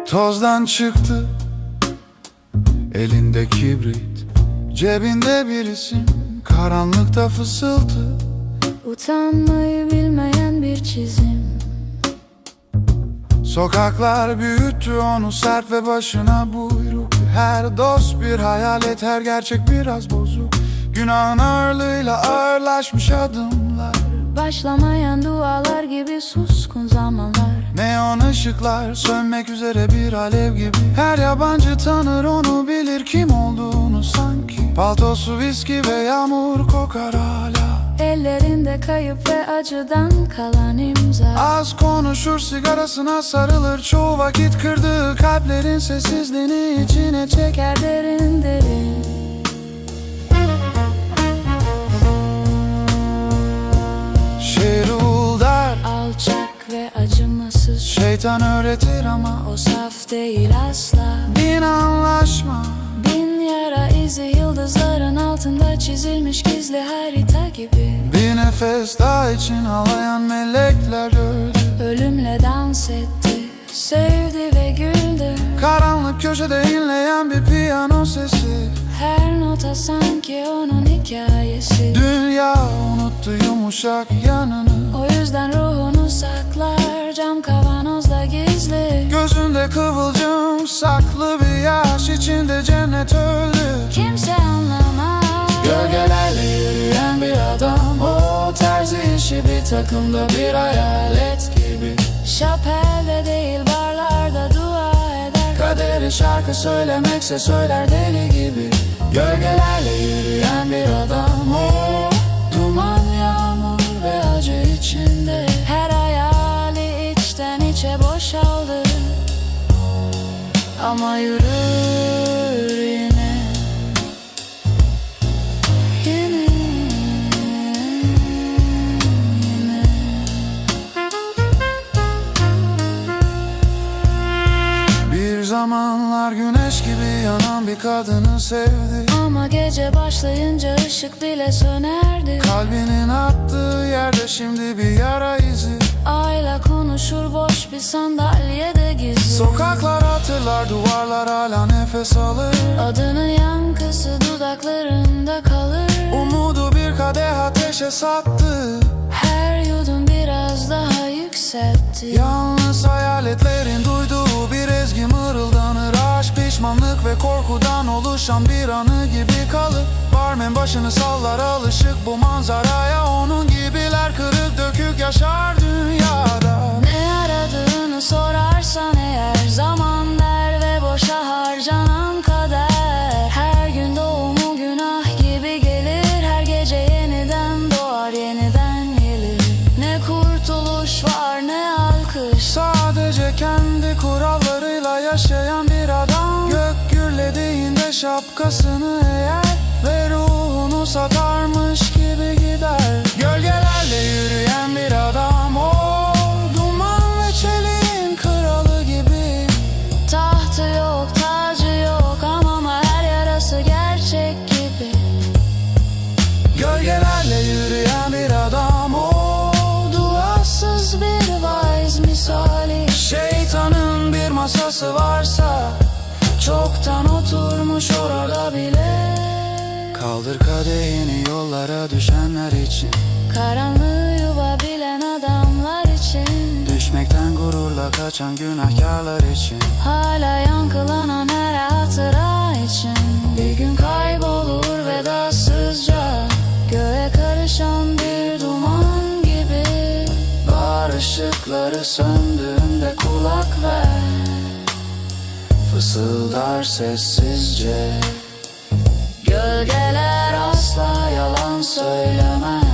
Tozdan çıktı elinde kibrit, cebinde bir isim, karanlıkta fısıltı. Utanmayı bilmeyen bir çizim. Sokaklar büyüttü onu sert ve başına buyruk. Her dost bir hayalet, her gerçek biraz bozuk. Günahın ağırlığıyla ağırlaşmış adımlar. Başlamayan dualar gibi suskun zamanlar. Neon ışıklar sönmek üzere bir alev gibi. Her yabancı tanır onu, bilir kim olduğunu sanki. Paltosu viski ve yağmur kokar hala. Ellerinde kayıp ve acıdan kalan imza. Az konuşur, sigarasına sarılır. Çoğu vakit kırdığı kalplerin sessizliğini içine çeker Derin derin. Şehir uğuldar, Alçak ve acımasız. şeytan öğretir ama O saf değil asla. bin anlaşma. Bin yara izi yıldızların altında çizilmiş gizli harita gibi. Bir nefes daha için ağlayan melekler gördü. Ölümle dans etti, sevdi ve güldü. Karanlık köşede inleyen bir piyano sesi. Her nota sanki onun hikayesi. Dünya unuttu yumuşak yanını. O yüzden ruhunu saklar cam kavanozda gizli. Gözünde kıvılcım saklı bir yaş, içinde cennet öldü. Kimse anlamaz. Gölgelerle yürüyen bir adam, o terzi işi bir takımda bir hayalet gibi. Şapelde değil barlarda dua eder. Kaderi şarkı söylemekse söyler deli gibi. Gölgelerle yürüyen bir adam, o Duman, yağmur ve acı içinde. Her hayali içten içe boşaldı. Ama yürür yine. Yine. Yine. bir zamanlar güneş gibi yanan bir kadını sevdi. Ama gece başlayınca ışık bile sönerdi. Kalbinin attığı yerde şimdi bir yara izi. Ayla konuşur boş bir sandalyede gizli. Sokaklar hatırlar, duvarlar hala nefes alır. Adının yankısı dudaklarında kalır. Umudu bir kadeh ateşe sattı. Her yudum biraz daha yükseltti. Yalnız hayaletlerin duyduğu bir ezgi mırıldanır. Aşk, pişmanlık ve korkudan oluşan bir anı gibi kalır. Barmen başını sallar, alışık bu manzaraya. Onun gibiler kırık dökük yaşar dünyada. Ne aradığını sorarsan eğer, zaman der ve boşa harcanan kader. Her gün doğumu günah gibi gelir. Her gece yeniden doğar, yeniden gelir. Ne kurtuluş var ne alkış. Sadece kendi kurallarıyla yaşayan bir adam. Gök gürlediğinde şapkasını eğer ve ruhunu satarmış gibi gider. Gölgelerle yürüyen bir adam, o duman ve çeliğin kralı gibi. Tahtı yok, tacı yok ama her yarası gerçek gibi. Gölgelerle yürüyen bir adam, o Duasız bir vaiz misali. şeytanın bir masası varsa çoktan oturmuş orada bile. Kaldır kadehini yollara düşenler için, Karanlığı yuva bilen adamlar için. düşmekten gururla kaçan günahkarlar için. Hala yankılanan her hatıra için. Bir gün kaybolur vedasızca, göğe karışan bir duman gibi. Bar ışıkları söndüğünde kulak ver, fısıldar sessizce. Gölgeler asla yalan söylemez.